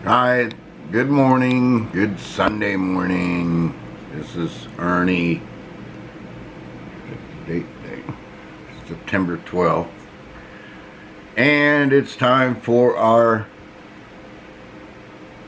Hi, good morning, good Sunday morning. This is Ernie. Date today, September 12th. And it's time for our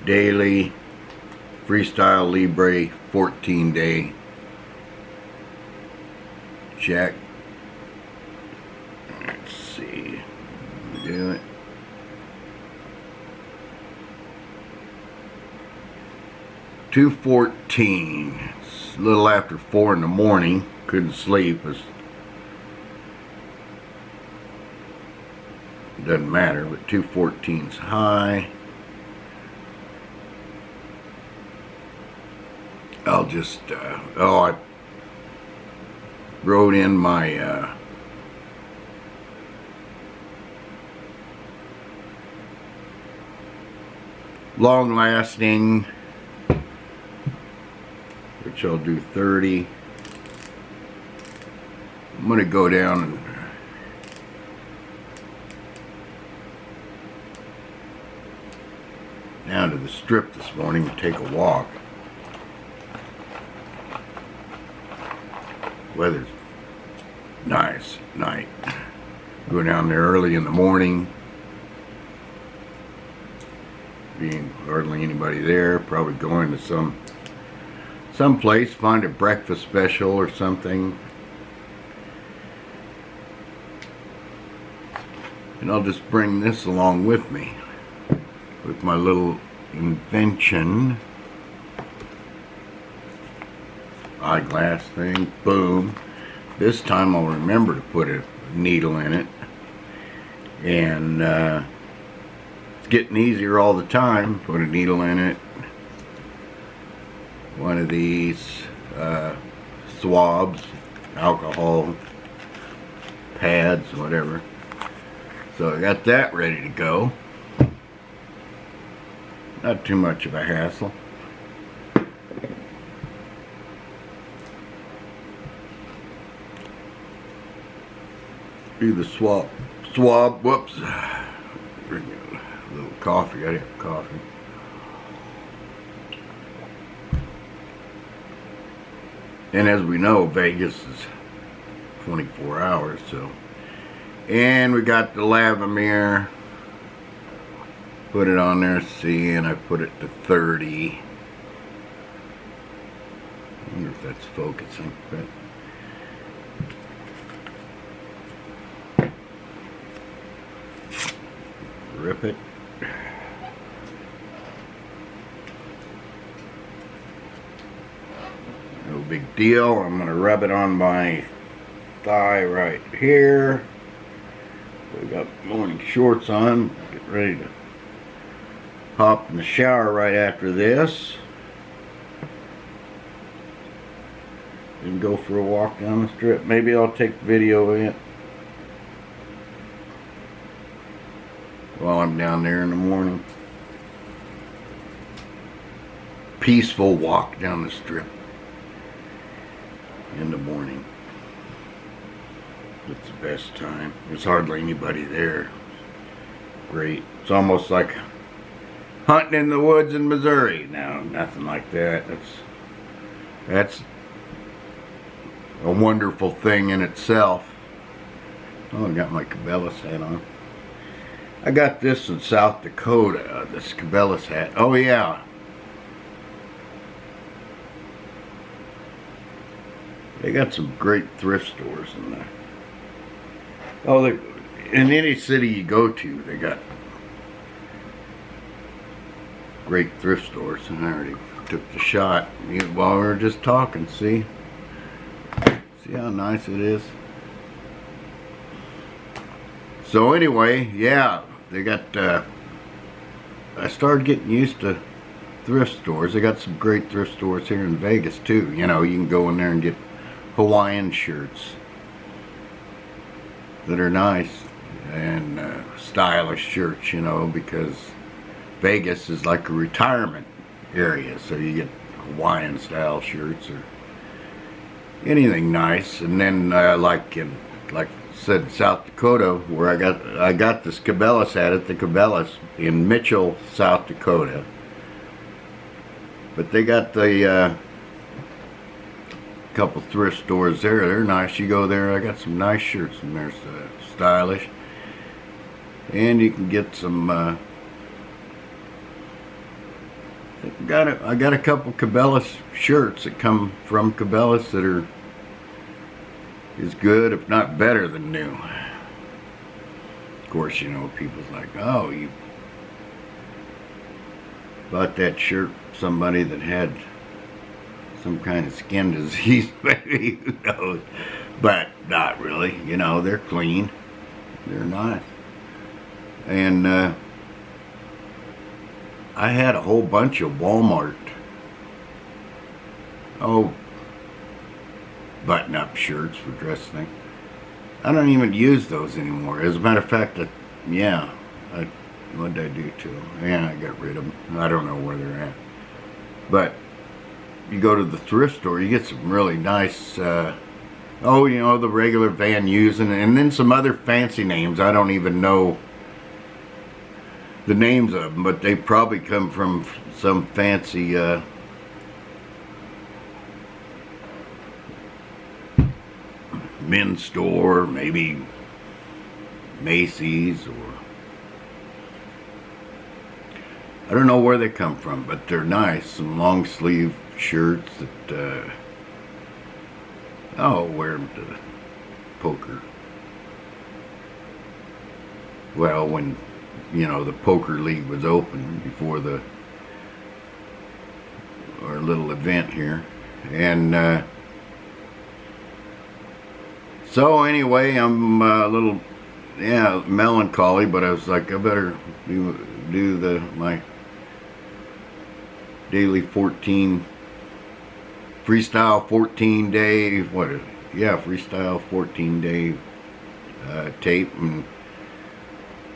daily Freestyle Libre 14-day check. Let's see. Do it. $2:14. It's a little after 4 in the morning. Couldn't sleep. It doesn't matter, but 2:14's high. I'll just I wrote in my long-lasting, which I'll do 30. I'm going to go down to the strip this morning and take a walk. Weather's nice at night. Go down there early in the morning. Being hardly anybody there, probably going to some place, find a breakfast special or something. And I'll just bring this along with me, with my little invention. Eyeglass thing, boom. This time I'll remember to put a needle in it. And it's getting easier all the time. Put a needle in it. One of these swabs, alcohol pads, whatever. So I got that ready to go. Not too much of a hassle. Do the swab, whoops. Drink a little coffee, I have coffee. And as we know, Vegas is 24 hours, so. And we got the Lavamere. Put it on there, see, and I put it to 30. I wonder if that's focusing, but. Rip it. No big deal. I'm going to rub it on my thigh right here. We got morning shorts on. Get ready to hop in the shower right after this. And go for a walk down the strip. Maybe I'll take video of it while I'm down there in the morning. Peaceful walk down the strip in the morning. It's the best time. There's hardly anybody there. Great. It's almost like hunting in the woods in Missouri. No, nothing like that. That's a wonderful thing in itself. Oh, I got my Cabela's hat on. I got this in South Dakota, this Cabela's hat. Oh yeah. They got some great thrift stores in there. Oh, in any city you go to, they got great thrift stores. And I already took the shot while we were just talking, see? See how nice it is? So anyway, yeah. They got, I started getting used to thrift stores. They got some great thrift stores here in Vegas too. You know, you can go in there and get Hawaiian shirts that are nice and stylish shirts, you know, because Vegas is like a retirement area. So you get Hawaiian style shirts or anything nice. And then like said South Dakota, where I got this Cabela's hat at the Cabela's in Mitchell, South Dakota. But they got the couple thrift stores there. They're nice. You go there. I got some nice shirts in there, stylish, and you can get some. I got a couple Cabela's shirts that come from Cabela's that are as good, if not better, than new. Of course, you know, people's like, oh, you bought that shirt from somebody that had some kind of skin disease, maybe, who knows? But not really. You know, they're clean. They're not. And I had a whole bunch of Walmart, button-up shirts for dress things. I don't even use those anymore. As a matter of fact, what did I do to them? Yeah, I got rid of them. I don't know where they're at. But you go to the thrift store, you get some really nice, you know, the regular Van Heusen, and then some other fancy names. I don't even know the names of them, but they probably come from some fancy men's store, maybe Macy's, or I don't know where they come from, but they're nice. Some long sleeve shirts that I'll wear them to poker. Well, when, you know, the poker league was open before our little event here. And so anyway, I'm a little melancholy, but I was like, I better do my daily freestyle 14-day, freestyle 14-day tape, and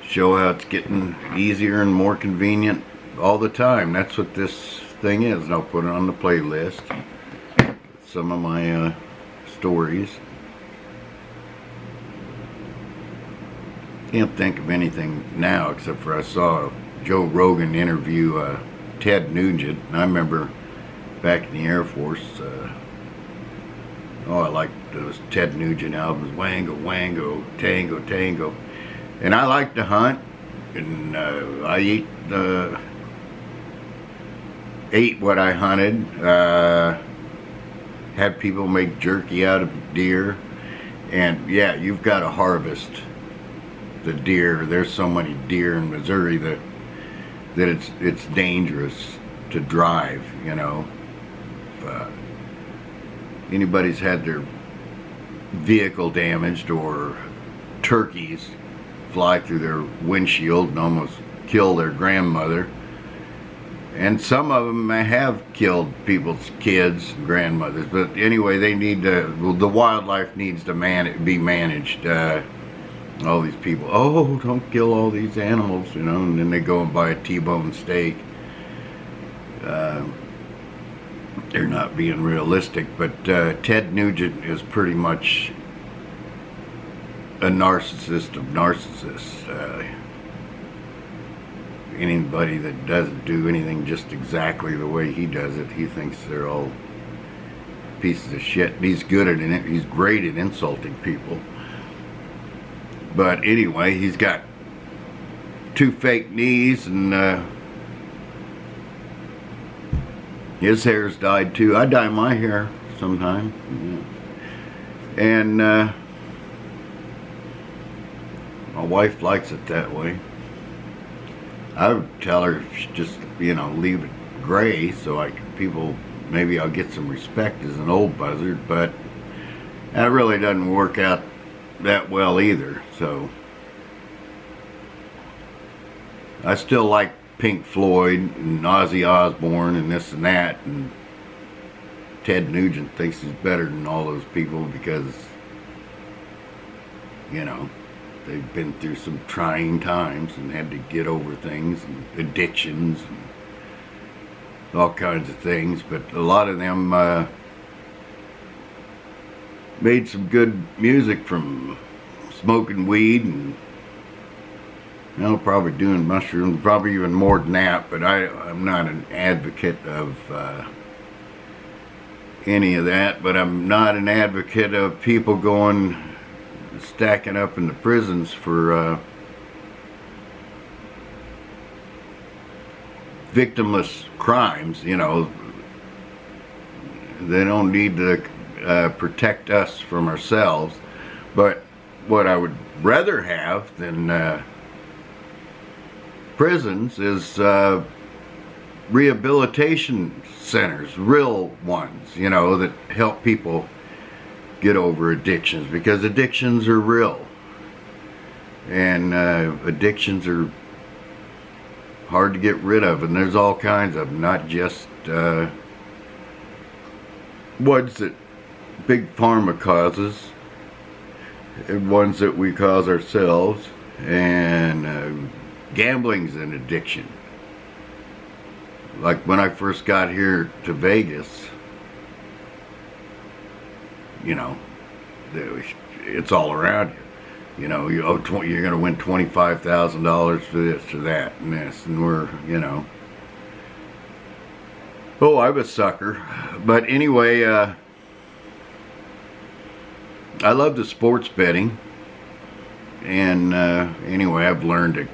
show how it's getting easier and more convenient all the time. That's what this thing is, and I'll put it on the playlist. Some of my stories. Can't think of anything now except for I saw Joe Rogan interview Ted Nugent, and I remember back in the Air Force, I liked those Ted Nugent albums, Wango, Wango, Tango, Tango. And I like to hunt, and I ate what I hunted. Had people make jerky out of deer, and yeah, you've got to harvest the deer. There's so many deer in Missouri that it's dangerous to drive, you know. If anybody's had their vehicle damaged, or turkeys fly through their windshield and almost kill their grandmother, and some of them have killed people's kids and grandmothers, but anyway, they need to, the wildlife needs to be managed. All these people, don't kill all these animals, you know, and then they go and buy a T-bone steak. They're not being realistic, but Ted Nugent is pretty much a narcissist of narcissists. Anybody that doesn't do anything just exactly the way he does it, he thinks they're all pieces of shit. He's good at it. He's great at insulting people. But anyway, he's got 2 fake knees, and his hair's dyed too. I dye my hair sometime. Yeah. And my wife likes it that way. I would tell her just, you know, leave it gray so maybe I'll get some respect as an old buzzard, but that really doesn't work out that well either. So I still like Pink Floyd and Ozzy Osbourne and this and that, and Ted Nugent thinks he's better than all those people because, you know, they've been through some trying times and had to get over things and addictions and all kinds of things, but a lot of them made some good music from smoking weed and, you know, probably doing mushrooms, probably even more than that, but I'm not an advocate of any of that, but I'm not an advocate of people going, stacking up in the prisons for victimless crimes. You know, they don't need to protect us from ourselves. But what I would rather have than prisons is rehabilitation centers, real ones, you know, that help people get over addictions, because addictions are real, and addictions are hard to get rid of, and there's all kinds of them, not just ones that big pharma causes, and ones that we cause ourselves, and gambling's an addiction. Like when I first got here to Vegas, you know, it's all around you. You know, you're going to win $25,000 for this or that and this, and we're, you know. Oh, I'm a sucker. But anyway, I love the sports betting, and anyway, I've learned to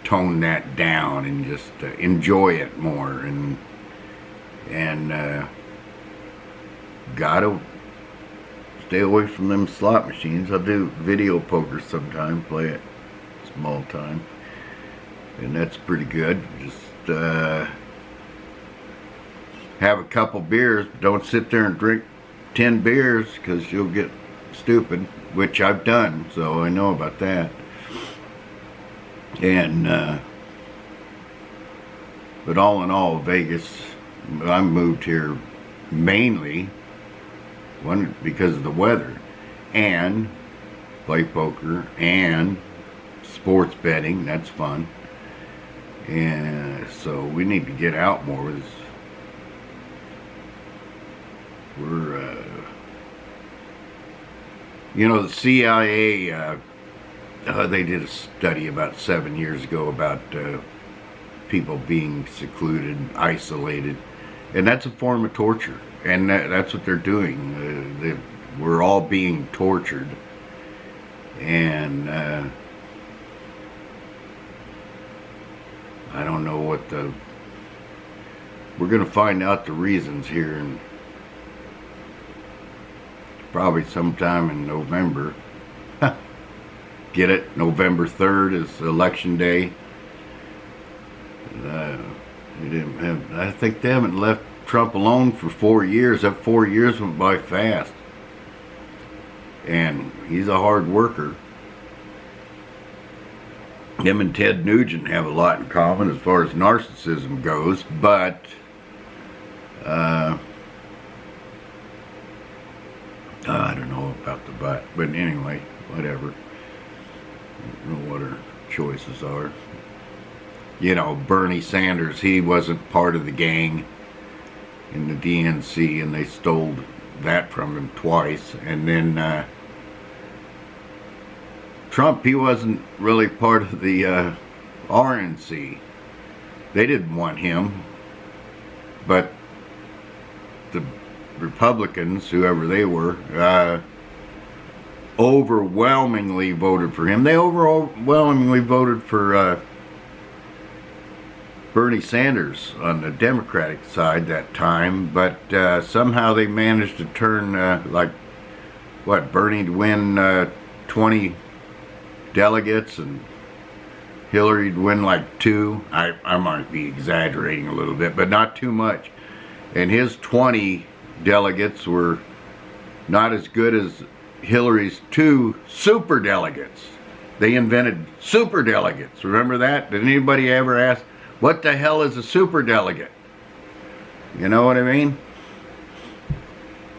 tone that down and just enjoy it more, and gotta stay away from them slot machines. I'll do video poker sometime, play it small time, and that's pretty good. Just have a couple beers, but don't sit there and drink 10 beers, because you'll get stupid, which I've done, so I know about that. And but all in all, Vegas, I moved here mainly because of the weather, and play poker and sports betting. That's fun, and so we need to get out more. We're you know, the CIA, they did a study about 7 years ago about people being secluded, isolated, and that's a form of torture, and that's what they're doing. We're all being tortured, and I don't know what we're going to find out the reasons here, and probably sometime in November. Get it? November 3rd is election day. I think they haven't left Trump alone for 4 years. That 4 years went by fast. And he's a hard worker. Him and Ted Nugent have a lot in common as far as narcissism goes, but I don't know about the but anyway, whatever. I don't know what our choices are. You know, Bernie Sanders, he wasn't part of the gang in the DNC, and they stole that from him twice. And then Trump, he wasn't really part of the RNC. They didn't want him, but the Republicans, whoever they were, overwhelmingly voted for him. They overwhelmingly voted for Bernie Sanders on the Democratic side that time, but somehow they managed to turn, Bernie to win 20 delegates, and Hillary to win like 2. I might be exaggerating a little bit, but not too much. And his 20 delegates were not as good as Hillary's 2 super delegates. They invented super delegates. Remember that? Did anybody ever ask, what the hell is a super delegate? You know what I mean?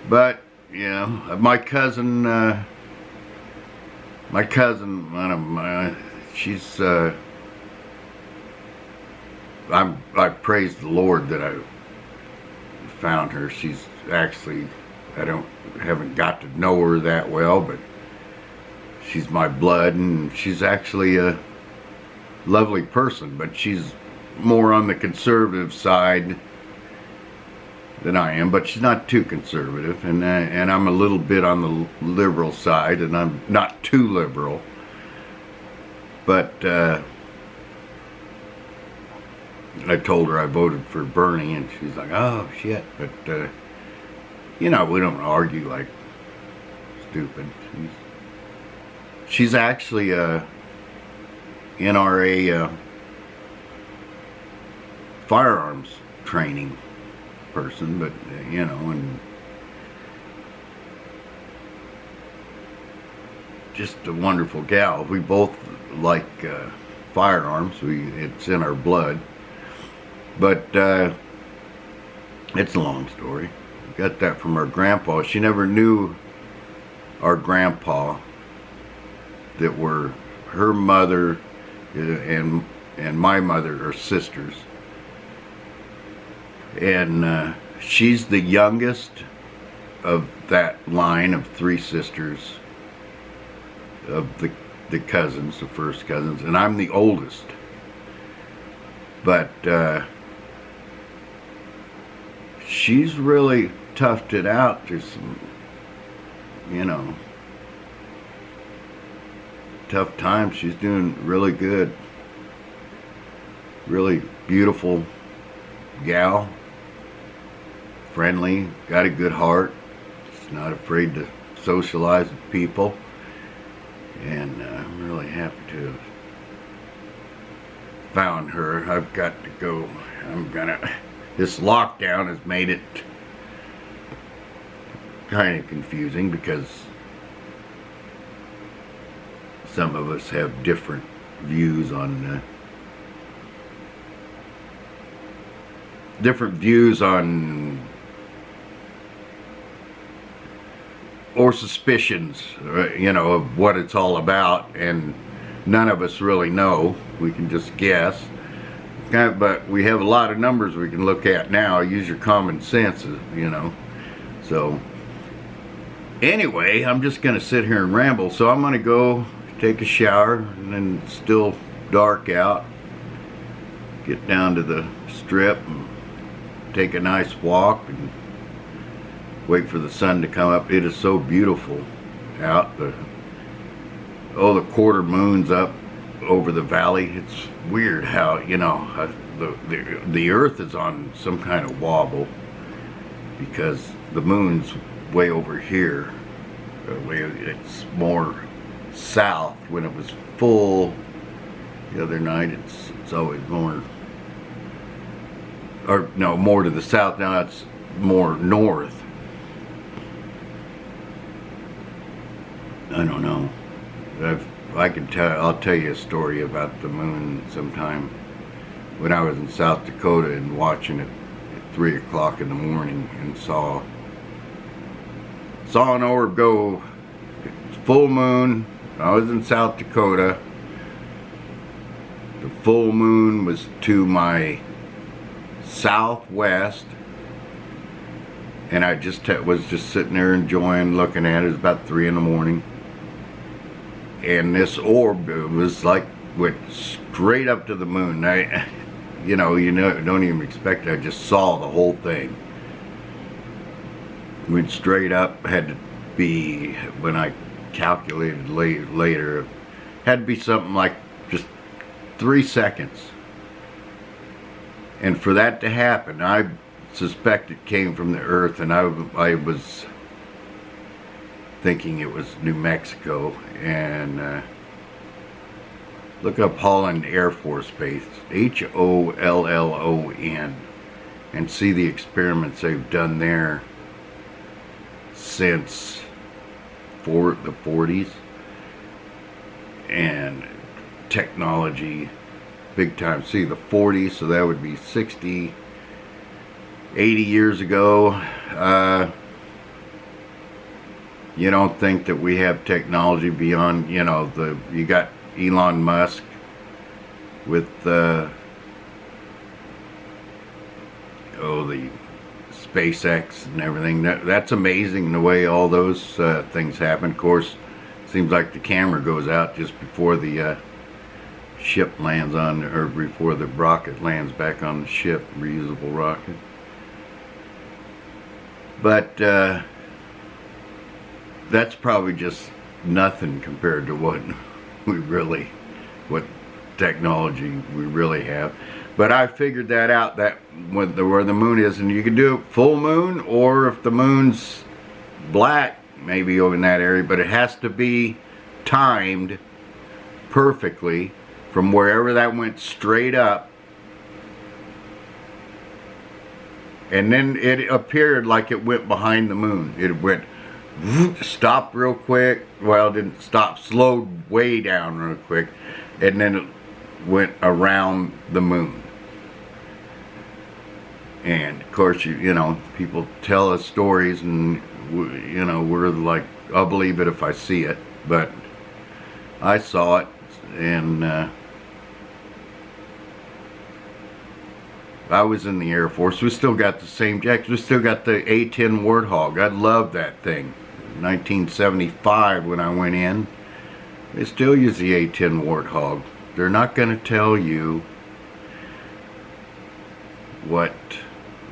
But, you know, my cousin, she's, I praise the Lord that I found her. She's actually, haven't got to know her that well, but she's my blood, and she's actually a lovely person, but she's more on the conservative side than I am, but she's not too conservative, and I'm a little bit on the liberal side, and I'm not too liberal, but I told her I voted for Bernie, and she's like, oh shit, but you know, we don't argue like stupid. She's actually a NRA firearms training person, but you know, and just a wonderful gal. We both like firearms. It's in our blood, but it's a long story. We got that from our grandpa. She never knew our grandpa, that were her mother and my mother are sisters. And she's the youngest of that line of 3 sisters, of the cousins, the first cousins, and I'm the oldest. But she's really toughed it out through some, you know, tough times. She's doing really good. Really beautiful gal. Friendly, got a good heart. She's not afraid to socialize with people. And I'm really happy to have found her. I've got to go. This lockdown has made it kind of confusing, because some of us have different views on or suspicions, you know, of what it's all about, and none of us really know. We can just guess. But we have a lot of numbers we can look at now. Use your common sense, you know. So anyway, I'm just going to sit here and ramble. So I'm going to go take a shower, and then it's still dark out. Get down to the strip and take a nice walk and wait for the sun to come up. It is so beautiful out. The quarter moon's up over the valley. It's weird how, you know, the earth is on some kind of wobble, because the moon's way over here. It's more south. When it was full the other night, it's always more, or no, more to the south. Now it's more north. I don't know. I'll tell you a story about the moon sometime. When I was in South Dakota and watching it at 3 o'clock in the morning, and saw an orb go. It's full moon. I was in South Dakota. The full moon was to my southwest, and I was just sitting there enjoying looking at it. It was about 3 in the morning. And this orb, it was like, went straight up to the moon. You know, don't even expect it. I just saw the whole thing. Went straight up. Had to be, when I calculated later, had to be something like just 3 seconds. And for that to happen, I suspect it came from the earth, and I was thinking it was New Mexico. And look up Holland Air Force Base, HOLLON, and see the experiments they've done there since the 40s. And technology, big time. See, the 40s, so that would be 60, 80 years ago. You don't think that we have technology beyond, you know, you got Elon Musk with the SpaceX and everything. That's amazing, the way all those things happen. Of course, Seems like the camera goes out just before the ship lands on, or before the rocket lands back on the ship, reusable rocket. But that's probably just nothing compared to what technology we really have. But I figured that out, that where the moon is, and you can do it full moon, or if the moon's black, maybe over in that area, but it has to be timed perfectly from wherever that went straight up, and then it appeared like it went behind the moon. It went stopped real quick, well, it didn't stop, slowed way down real quick, and then it went around the moon. And of course, you know, people tell us stories, and you know, we're like, I'll believe it if I see it. But I saw it, and I was in the Air Force. We still got the same jacks. We still got the A-10 Warthog. I love that thing. 1975 when I went in, they still use the A-10 Warthog. They're not going to tell you what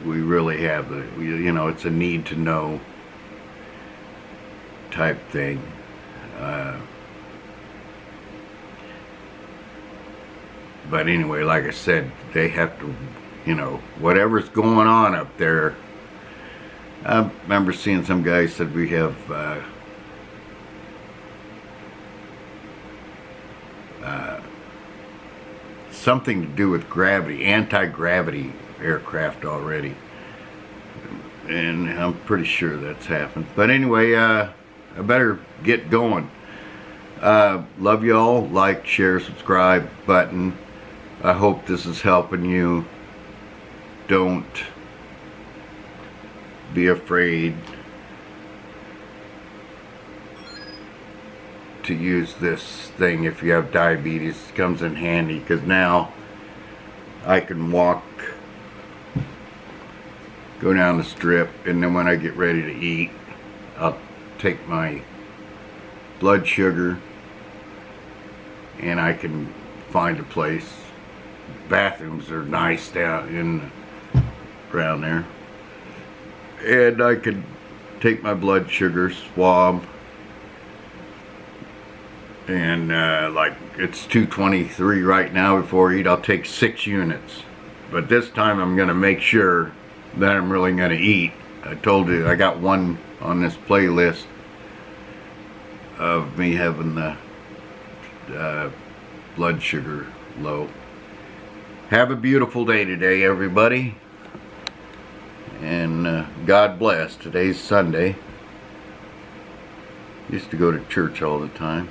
we really have. You know, it's a need to know type thing. But anyway, like I said, they have to, you know, whatever's going on up there. I remember seeing some guy said we have something to do with gravity, anti-gravity aircraft already, and I'm pretty sure that's happened. But anyway, I better get going. Love y'all. Like, share, subscribe button. I hope this is helping you. Don't be afraid to use this thing if you have diabetes. It comes in handy, because now I can walk, go down the strip, and then when I get ready to eat, I'll take my blood sugar and I can find a place. Bathrooms are nice down around there, and I could take my blood sugar swab, and like it's 223 right now. Before I eat, I'll take 6 units, but this time I'm gonna make sure that I'm really gonna eat. I told you I got one on this playlist of me having the blood sugar low. Have a beautiful day today, everybody, and God bless. Today's Sunday. Used to go to church all the time.